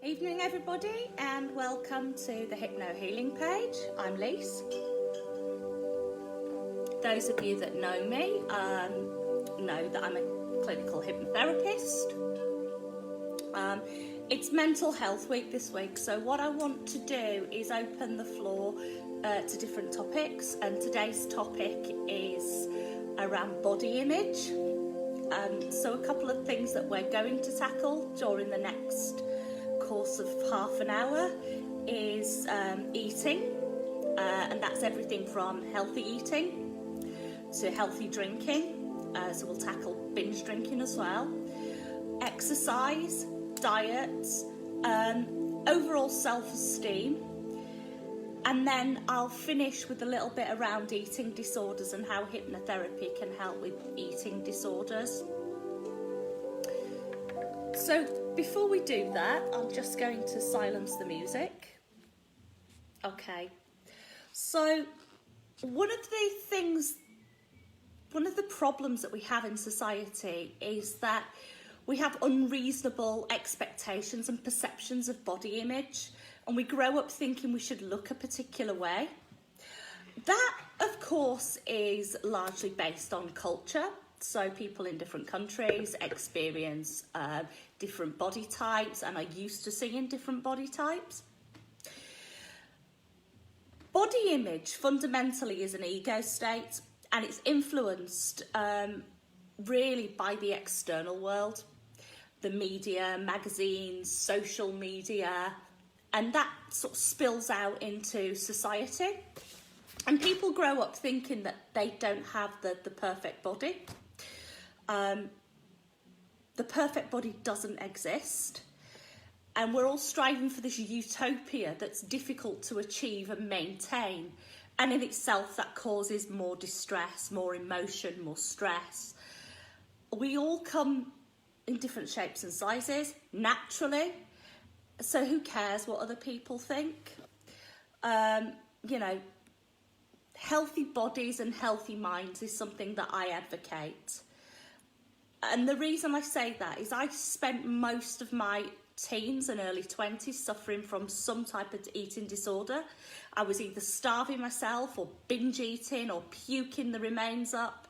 Evening everybody, and welcome to the Hypno Healing page. I'm Lise. Those of you that know me know that I'm a clinical hypnotherapist. It's Mental Health Week this week, so what I want to do is open the floor to different topics, and today's topic is around body image. So a couple of things that we're going to tackle during the next course of half an hour is eating, and that's everything from healthy eating to healthy drinking, so we'll tackle binge drinking as well, exercise, diet, overall self-esteem, and then I'll finish with a little bit around eating disorders and how hypnotherapy can help with eating disorders. So before we do that, I'm just going to silence the music. Okay. So one of the problems that we have in society is that we have unreasonable expectations and perceptions of body image, and we grow up thinking we should look a particular way. That, of course, is largely based on culture. So people in different countries experience different body types and are used to seeing different body types. Body image fundamentally is an ego state, and it's influenced really by the external world, the media, magazines, social media, and that sort of spills out into society. And people grow up thinking that they don't have the perfect body. The perfect body doesn't exist, and we're all striving for this utopia that's difficult to achieve and maintain, and in itself that causes more distress, more emotion, more stress. We all come in different shapes and sizes naturally, so who cares what other people think? Healthy bodies and healthy minds is something that I advocate. And the reason I say that is I spent most of my teens and early 20s suffering from some type of eating disorder. I was either starving myself or binge eating or puking the remains up.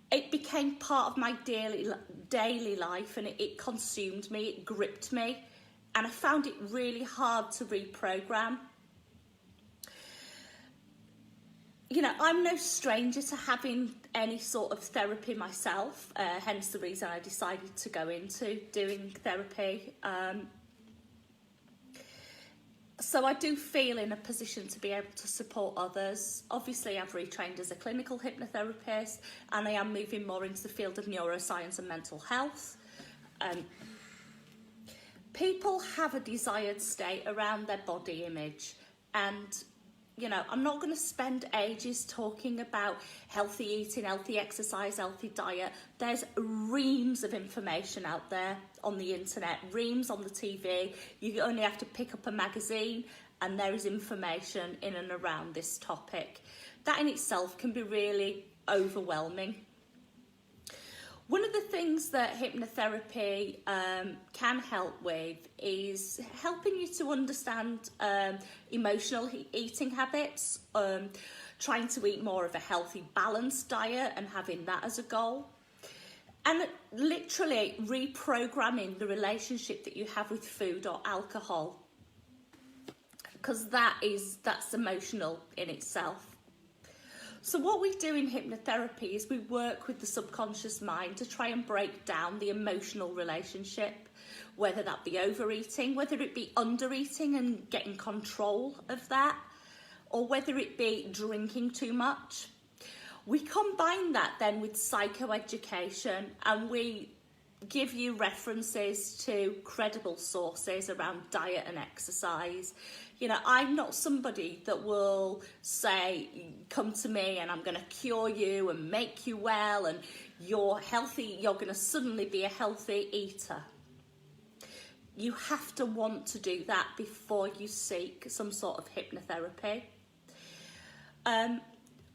It became part of my daily life, and it consumed me, it gripped me, and I found it really hard to reprogram. You know, I'm no stranger to having any sort of therapy myself, hence the reason I decided to go into doing therapy. So I do feel in a position to be able to support others. Obviously, I've retrained as a clinical hypnotherapist, and I am moving more into the field of neuroscience and mental health. People have a desired state around their body image, and I'm not going to spend ages talking about healthy eating, healthy exercise, healthy diet. There's reams of information out there on the internet, reams on the TV. You only have to pick up a magazine and there is information in and around this topic. That in itself can be really overwhelming. One of the things that hypnotherapy can help with is helping you to understand emotional eating habits, trying to eat more of a healthy, balanced diet and having that as a goal. And literally reprogramming the relationship that you have with food or alcohol, because that's emotional in itself. So what we do in hypnotherapy is we work with the subconscious mind to try and break down the emotional relationship, whether that be overeating, whether it be undereating and getting control of that, or whether it be drinking too much. We combine that then with psychoeducation, and we give you references to credible sources around diet and exercise. I'm not somebody that will say, come to me and I'm going to cure you and make you well and you're healthy, you're going to suddenly be a healthy eater. You have to want to do that before you seek some sort of hypnotherapy.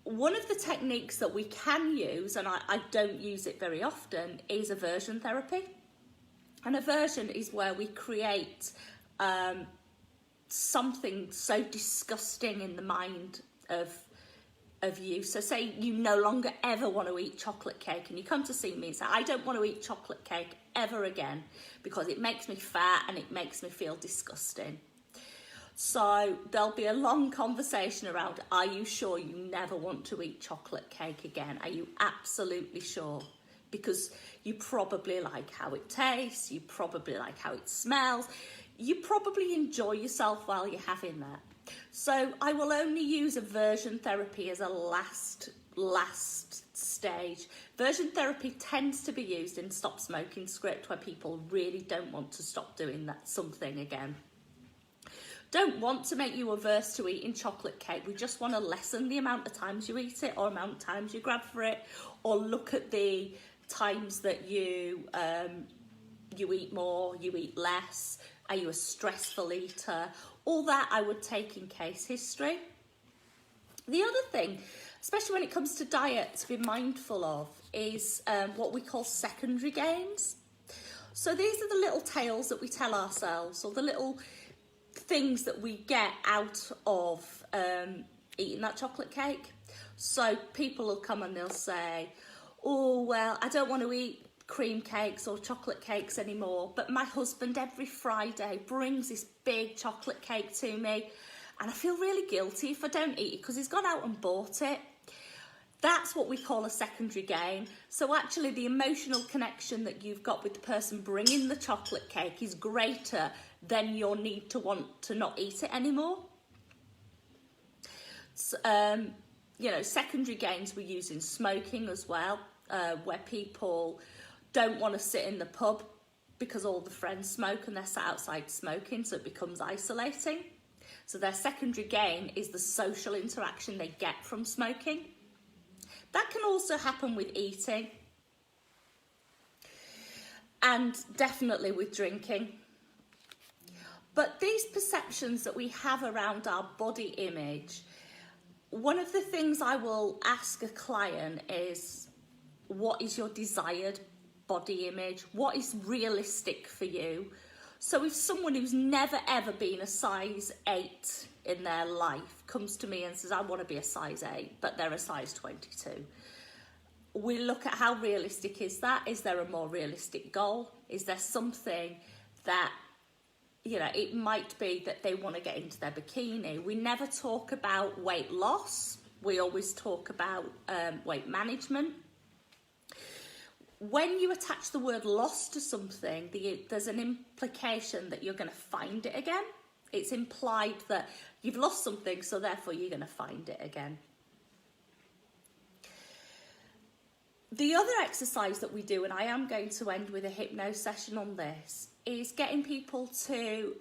One of the techniques that we can use, and I don't use it very often, is aversion therapy. And aversion is where we create something so disgusting in the mind of you. So say you no longer ever want to eat chocolate cake, and you come to see me and say, I don't want to eat chocolate cake ever again because it makes me fat and it makes me feel disgusting. So there'll be a long conversation around, are you sure you never want to eat chocolate cake again? Are you absolutely sure? Because you probably like how it tastes, you probably like how it smells, you probably enjoy yourself while you're having that. So I will only use aversion therapy as a last stage. Aversion therapy tends to be used in stop smoking script where people really don't want to stop doing that something again. Don't want to make you averse to eating chocolate cake. We just want to lessen the amount of times you eat it or amount of times you grab for it, or look at the times that you eat more, you eat less. Are you a stressful eater? All that I would take in case history. The other thing, especially when it comes to diet, to be mindful of is what we call secondary gains. So these are the little tales that we tell ourselves, or the little things that we get out of eating that chocolate cake. So people will come and they'll say, oh, well, I don't want to eat cream cakes or chocolate cakes anymore, but my husband every Friday brings this big chocolate cake to me and I feel really guilty if I don't eat it because he's gone out and bought it. That's what we call a secondary gain. So actually the emotional connection that you've got with the person bringing the chocolate cake is greater than your need to want to not eat it anymore. So, you know, secondary gains we use in smoking as well, where people don't want to sit in the pub because all the friends smoke and they're sat outside smoking, so it becomes isolating. So their secondary gain is the social interaction they get from smoking. That can also happen with eating and definitely with drinking. But these perceptions that we have around our body image, one of the things I will ask a client is, what is your desired body image? What is realistic for you? So if someone who's never ever been a size 8 in their life comes to me and says, I want to be a size 8, but they're a size 22, we look at how realistic is that? Is there a more realistic goal? Is there something that, you know, it might be that they want to get into their bikini. We never talk about weight loss. We always talk about weight management. When you attach the word loss to something, there's an implication that you're going to find it again. It's implied that you've lost something, so therefore you're going to find it again. The other exercise that we do, and I am going to end with a hypno session on this, is getting people to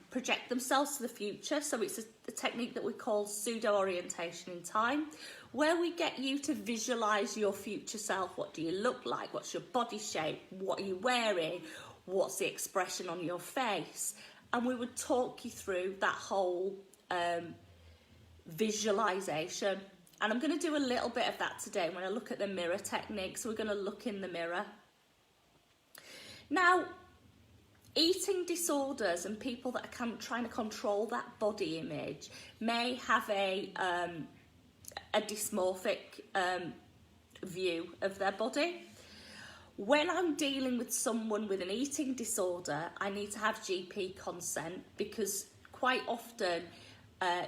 project themselves to the future. So it's a technique that we call pseudo-orientation in time, where we get you to visualise your future self. What do you look like? What's your body shape? What are you wearing? What's the expression on your face? And we would talk you through that whole visualisation. And I'm going to do a little bit of that today when I look at the mirror technique. So we're going to look in the mirror. Now, eating disorders and people that are trying to control that body image may have a dysmorphic view of their body. When I'm dealing with someone with an eating disorder, I need to have GP consent, because quite often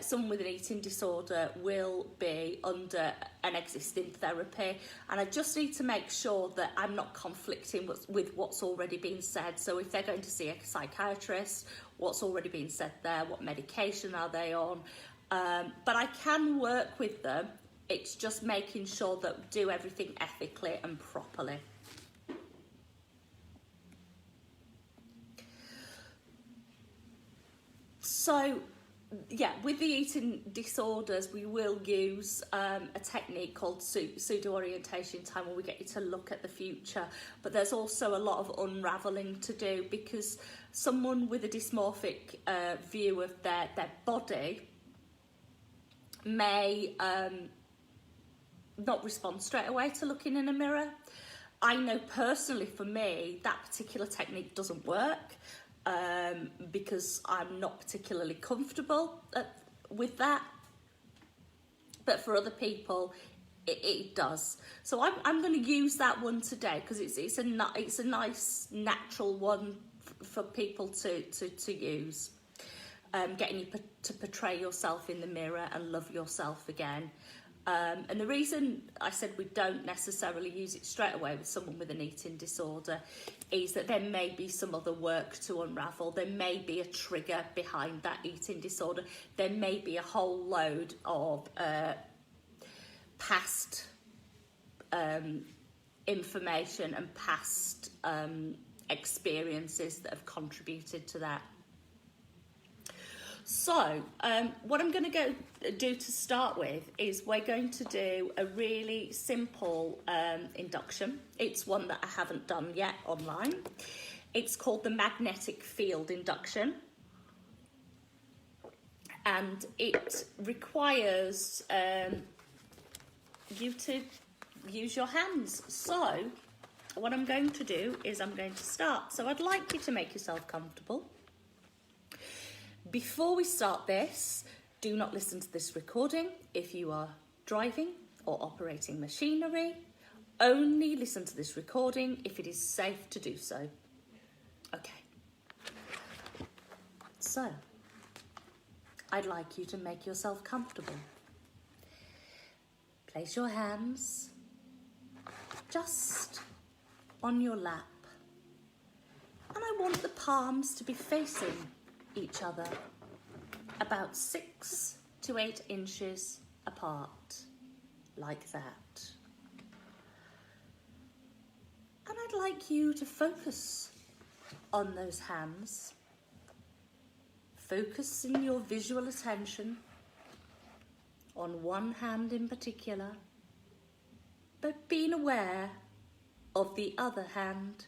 someone with an eating disorder will be under an existing therapy, and I just need to make sure that I'm not conflicting with what's already been said. So if they're going to see a psychiatrist, what's already been said there, what medication are they on? But I can work with them. It's just making sure that we do everything ethically and properly. So yeah, with the eating disorders, we will use a technique called pseudo-orientation time, where we get you to look at the future. But there's also a lot of unravelling to do, because someone with a dysmorphic view of their body may not respond straight away to looking in a mirror. I know personally for me that particular technique doesn't work. because I'm not particularly comfortable with that. But for other people, it does. So I'm going to use that one today because it's a nice natural one for people to use. Getting you to portray yourself in the mirror and love yourself again. And the reason I said we don't necessarily use it straight away with someone with an eating disorder is that there may be some other work to unravel. There may be a trigger behind that eating disorder. There may be a whole load of past information and past experiences that have contributed to that. So what I'm going to do to start with is we're going to do a really simple induction. It's one that I haven't done yet online. It's called the magnetic field induction. And it requires you to use your hands. So what I'm going to do is I'm going to start. So I'd like you to make yourself comfortable. Before we start this, do not listen to this recording if you are driving or operating machinery. Only listen to this recording if it is safe to do so. Okay. So, I'd like you to make yourself comfortable. Place your hands just on your lap. And I want the palms to be facing each other about 6 to 8 inches apart, like that. And I'd like you to focus on those hands. Focusing your visual attention on one hand in particular, but being aware of the other hand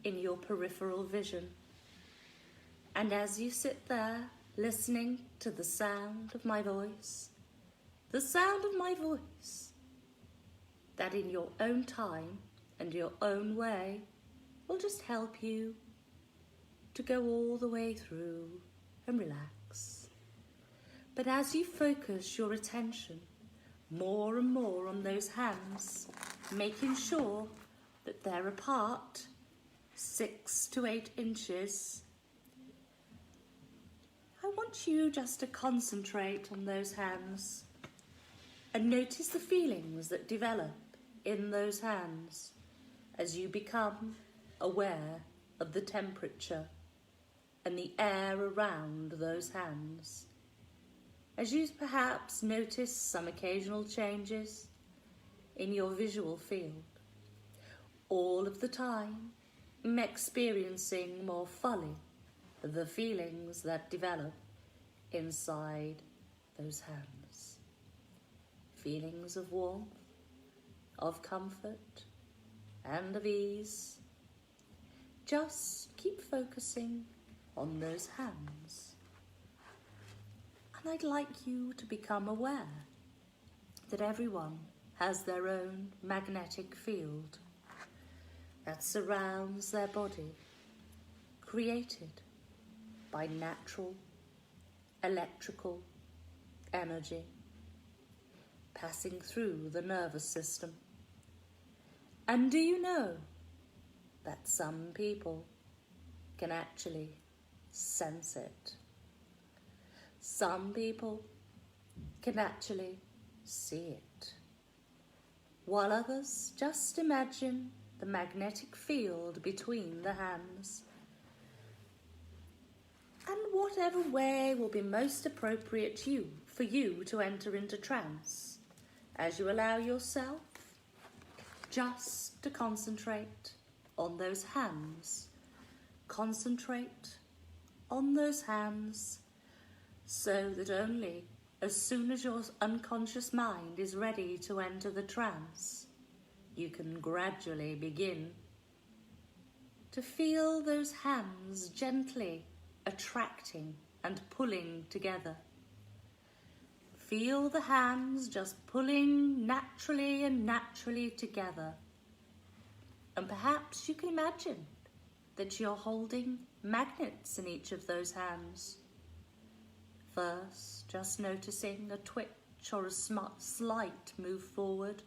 in your peripheral vision. And as you sit there listening to the sound of my voice, that in your own time and your own way will just help you to go all the way through and relax. But as you focus your attention more and more on those hands, making sure that they're apart 6 to 8 inches, I want you just to concentrate on those hands and notice the feelings that develop in those hands as you become aware of the temperature and the air around those hands. As you perhaps notice some occasional changes in your visual field, all of the time experiencing more fully the feelings that develop inside those hands. Feelings of warmth, of comfort, and of ease. Just keep focusing on those hands. And I'd like you to become aware that everyone has their own magnetic field that surrounds their body, created by natural electrical energy passing through the nervous system. And do you know that some people can actually sense it? Some people can actually see it, while others just imagine the magnetic field between the hands. And whatever way will be most appropriate for you to enter into trance, as you allow yourself just to concentrate on those hands. Concentrate on those hands so that only as soon as your unconscious mind is ready to enter the trance, you can gradually begin to feel those hands gently attracting and pulling together. Feel the hands just pulling naturally together. And perhaps you can imagine that you're holding magnets in each of those hands. First, just noticing a twitch or a slight move forward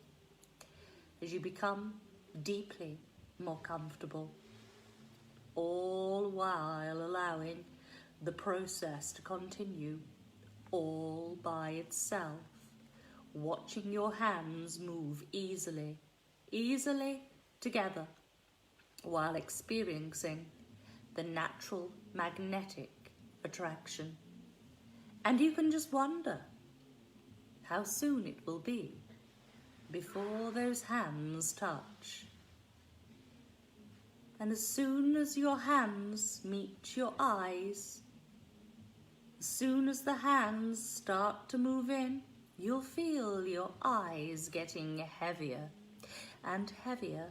as you become deeply more comfortable, all while allowing the process to continue all by itself, watching your hands move easily together while experiencing the natural magnetic attraction. And you can just wonder how soon it will be before those hands touch. And as soon as your hands meet your eyes, as soon as the hands start to move in, you'll feel your eyes getting heavier and heavier,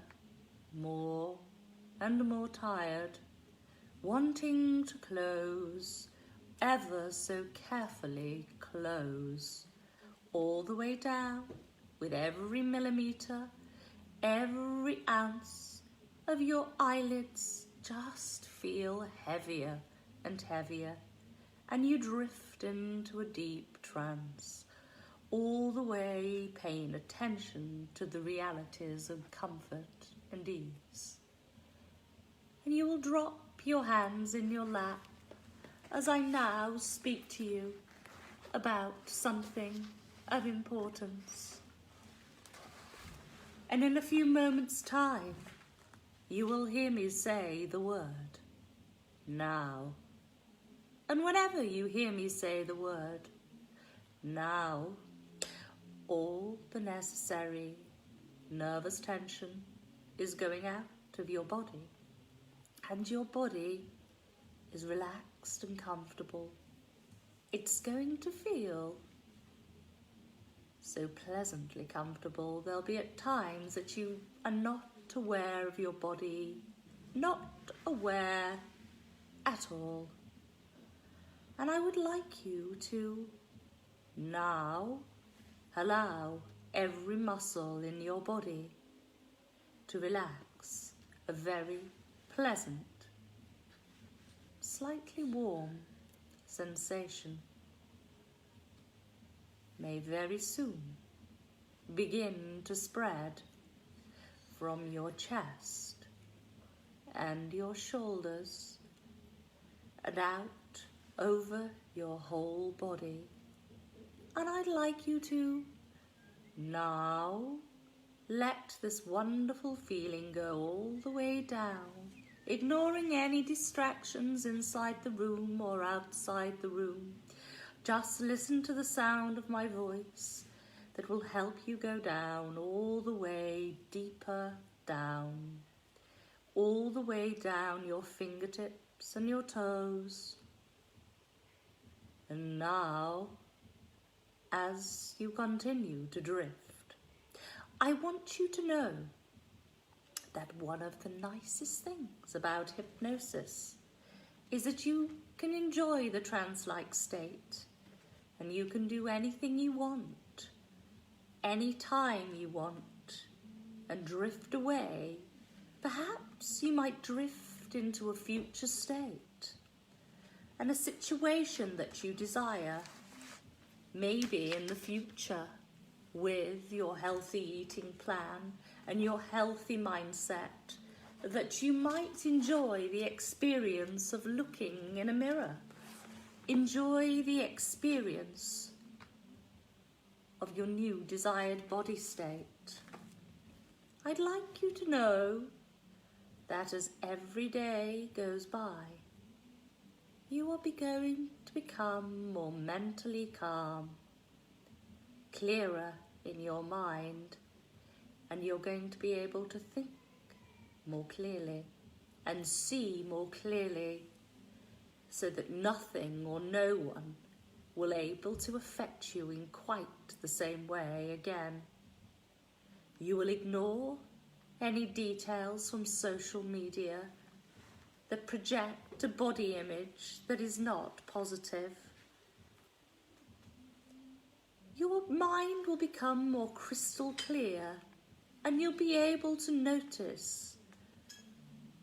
more and more tired, wanting to close, ever so carefully close, all the way down, with every millimetre, every ounce of your eyelids just feel heavier and heavier, and you drift into a deep trance, all the way paying attention to the realities of comfort and ease. And you will drop your hands in your lap as I now speak to you about something of importance. And in a few moments' time, you will hear me say the word, now. And whenever you hear me say the word, now, all the necessary nervous tension is going out of your body, and your body is relaxed and comfortable. It's going to feel so pleasantly comfortable. There'll be at times that you are not aware of your body, not aware at all. And I would like you to now allow every muscle in your body to relax, a very pleasant, slightly warm sensation may very soon begin to spread from your chest and your shoulders and out over your whole body. And I'd like you to now let this wonderful feeling go all the way down, ignoring any distractions inside the room or outside the room. Just listen to the sound of my voice that will help you go down, all the way deeper down, all the way down your fingertips and your toes. And now, as you continue to drift, I want you to know that one of the nicest things about hypnosis is that you can enjoy the trance-like state, and you can do anything you want, anytime you want, and drift away. Perhaps you might drift into a future state and a situation that you desire, maybe in the future, with your healthy eating plan and your healthy mindset, that you might enjoy the experience of looking in a mirror. Enjoy the experience of your new desired body state. I'd like you to know that as every day goes by, you are going to become more mentally calm, clearer in your mind, and you're going to be able to think more clearly and see more clearly, so that nothing or no one will able to affect you in quite the same way again. You will ignore any details from social media that project a body image that is not positive. Your mind will become more crystal clear, and you'll be able to notice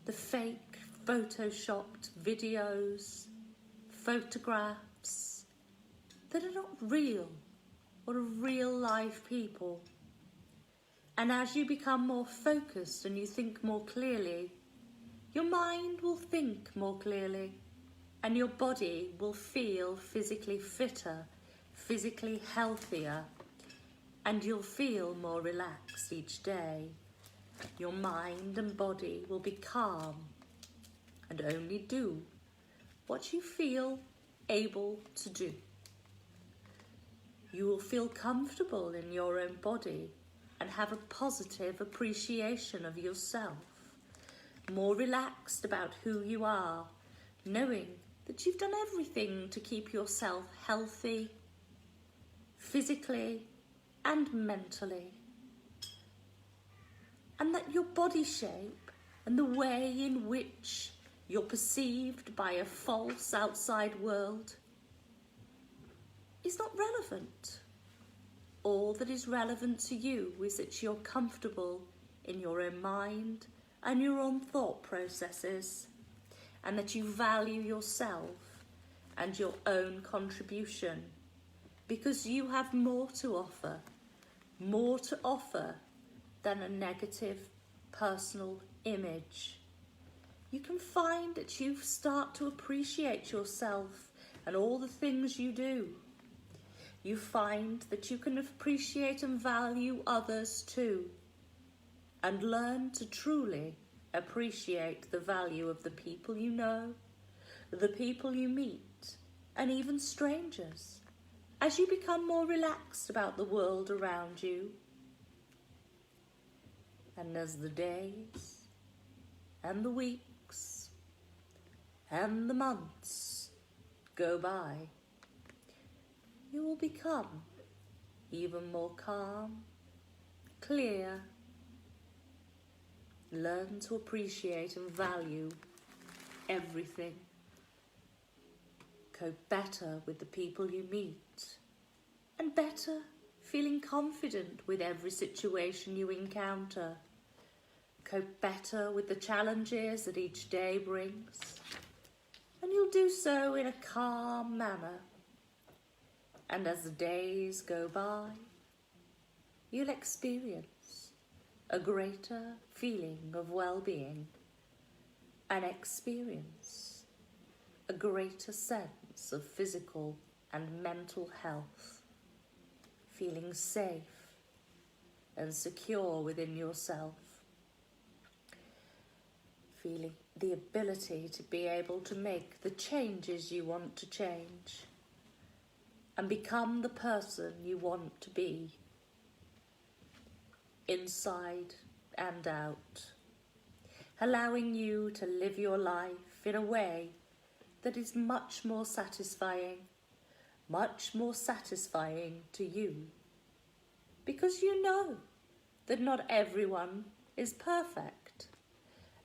the fake photoshopped videos, photographs that are not real or real life people. And as you become more focused and you think more clearly, your mind will think more clearly and your body will feel physically fitter, physically healthier, and you'll feel more relaxed each day. Your mind and body will be calm and only do what you feel able to do. You will feel comfortable in your own body and have a positive appreciation of yourself, more relaxed about who you are, knowing that you've done everything to keep yourself healthy, physically and mentally, and that your body shape and the way in which you're perceived by a false outside world is not relevant. All that is relevant to you is that you're comfortable in your own mind and your own thought processes, and that you value yourself and your own contribution, because you have more to offer than a negative personal image. You can find that you start to appreciate yourself and all the things you do. You find that you can appreciate and value others too, and learn to truly appreciate the value of the people you know, the people you meet, and even strangers, as you become more relaxed about the world around you. And as the days and the weeks and the months go by, you will become even more calm, clear, learn to appreciate and value everything, cope better with the people you meet, and better feeling confident with every situation you encounter, cope better with the challenges that each day brings, and you'll do so in a calm manner. And as the days go by, you'll experience a greater feeling of well-being and experience a greater sense of physical and mental health, feeling safe and secure within yourself, feeling the ability to be able to make the changes you want to change and become the person you want to be, inside and out, allowing you to live your life in a way that is much more satisfying to you, because you know that not everyone is perfect,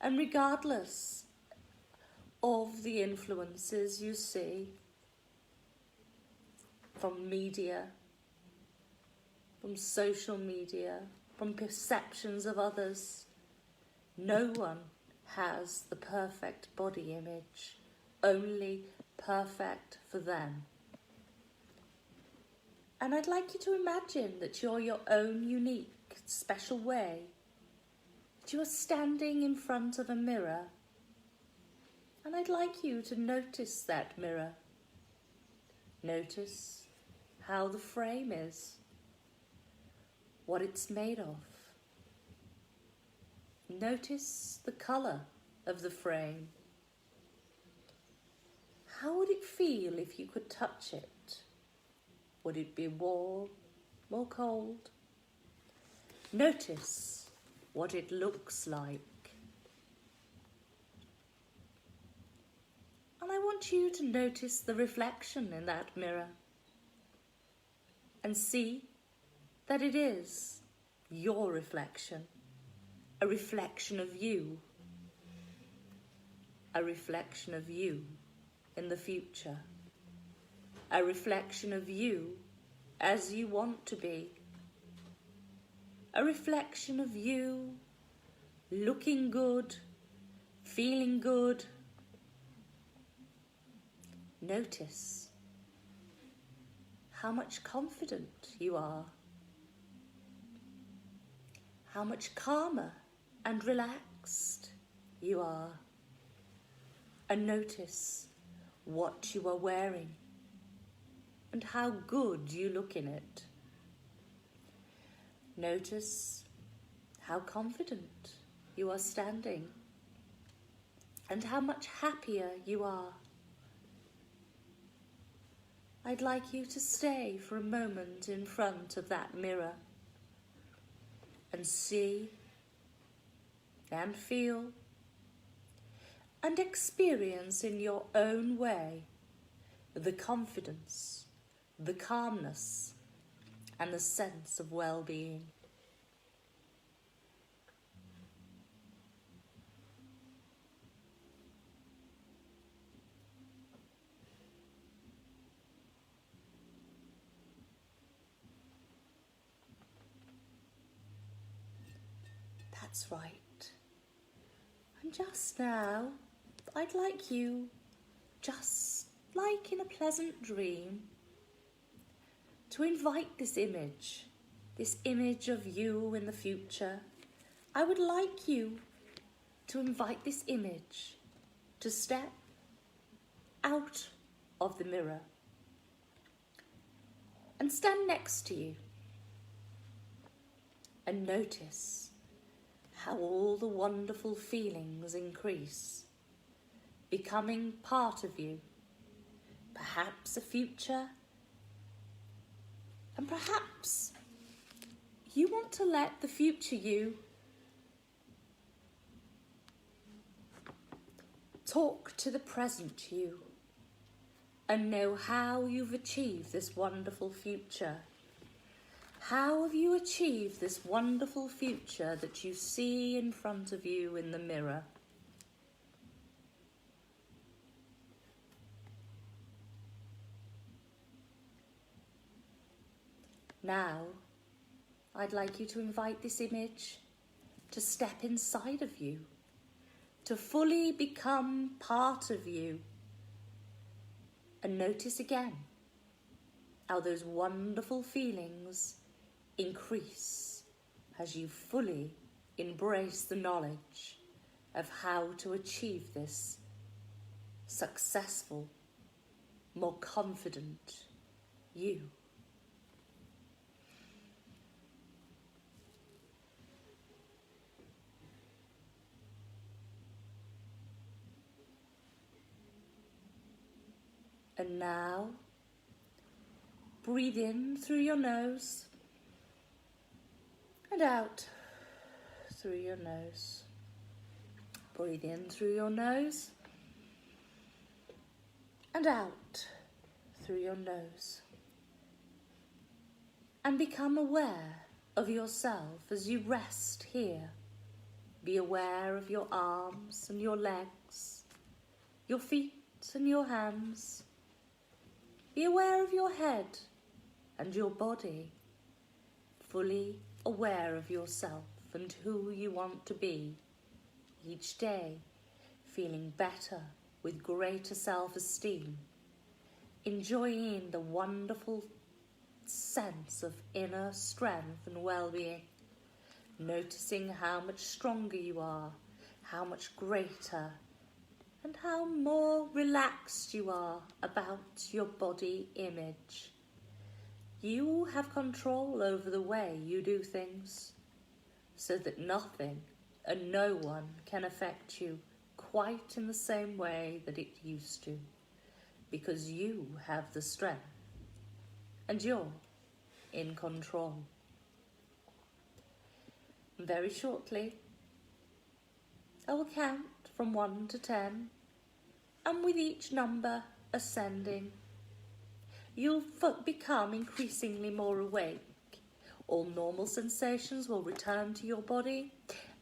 and regardless of the influences you see from media, from social media, from perceptions of others, no one has the perfect body image, only perfect for them. And I'd like you to imagine that you're your own unique, special way, that you are standing in front of a mirror, and I'd like you to notice that mirror. Notice how the frame is, what it's made of. Notice the colour of the frame. How would it feel if you could touch it? Would it be warm or cold? Notice what it looks like. And I want you to notice the reflection in that mirror and see that it is your reflection, a reflection of you, a reflection of you in the future, a reflection of you as you want to be, a reflection of you looking good, feeling good. Notice how much confident you are, how much calmer and relaxed you are, and notice what you are wearing and how good you look in it. Notice how confident you are standing and how much happier you are. I'd like you to stay for a moment in front of that mirror and see and feel and experience in your own way the confidence, the calmness, and the sense of well-being. That's right. And just now, I'd like you, just like in a pleasant dream, to invite this image of you in the future. I would like you to invite this image to step out of the mirror and stand next to you and notice how all the wonderful feelings increase, becoming part of you, perhaps a future, and perhaps you want to let the future you talk to the present you and know how you've achieved this wonderful future. How have you achieved this wonderful future that you see in front of you in the mirror? Now, I'd like you to invite this image to step inside of you, to fully become part of you. And notice again how those wonderful feelings increase as you fully embrace the knowledge of how to achieve this successful, more confident you. And now, breathe in through your nose and out through your nose. Breathe in through your nose and out through your nose. And become aware of yourself as you rest here. Be aware of your arms and your legs, your feet and your hands. Be aware of your head and your body, fully aware of yourself and who you want to be each day, feeling better with greater self-esteem, enjoying the wonderful sense of inner strength and well-being, noticing how much stronger you are, how much greater, and how more relaxed you are about your body image. You have control over the way you do things, so that nothing and no one can affect you quite in the same way that it used to, because you have the strength and you're in control. Very shortly, I will count from 1 to 10, and with each number ascending, you'll become increasingly more awake. All normal sensations will return to your body,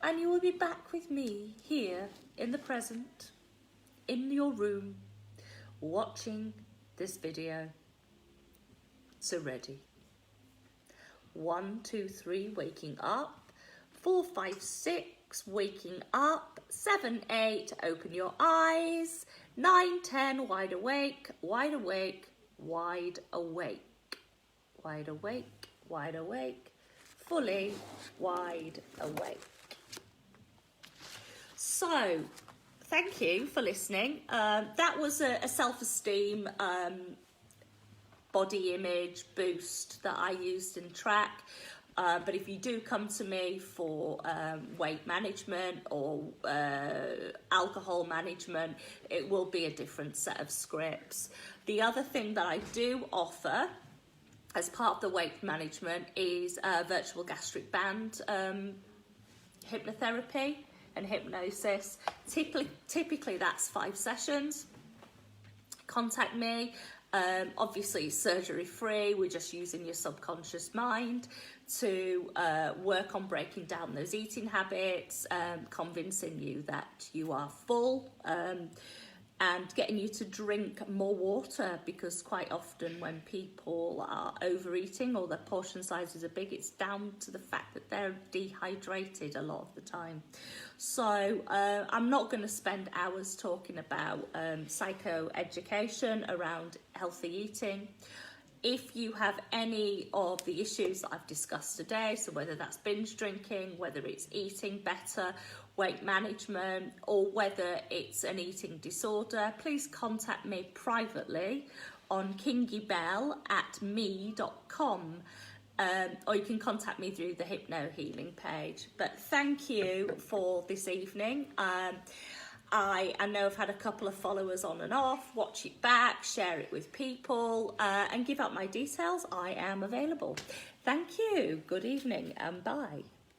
and you will be back with me here in the present, in your room, watching this video. So ready. 1, 2, 3, waking up. 4, 5, 6, waking up 7, 8, open your eyes. 9, 10, wide awake, wide awake, wide awake. Wide awake, wide awake, fully wide awake. So, thank you for listening. That was a self-esteem, body image boost that I used in track. But if you do come to me for weight management or alcohol management, it will be a different set of scripts. The other thing that I do offer as part of the weight management is virtual gastric band hypnotherapy and hypnosis. Typically that's 5 sessions. Contact me. Obviously surgery free. We're just using your subconscious mind to work on breaking down those eating habits, convincing you that you are full, and getting you to drink more water, because quite often when people are overeating or their portion sizes are big, it's down to the fact that they're dehydrated a lot of the time. So I'm not going to spend hours talking about psychoeducation around healthy eating. If you have any of the issues that I've discussed today, so whether that's binge drinking, whether it's eating better, weight management, or whether it's an eating disorder, please contact me privately on kingybell@me.com, or you can contact me through the Hypno Healing page. But thank you for this evening. I know I've had a couple of followers on and off. Watch it back, share it with people, and give out my details. I am available. Thank you. Good evening and bye.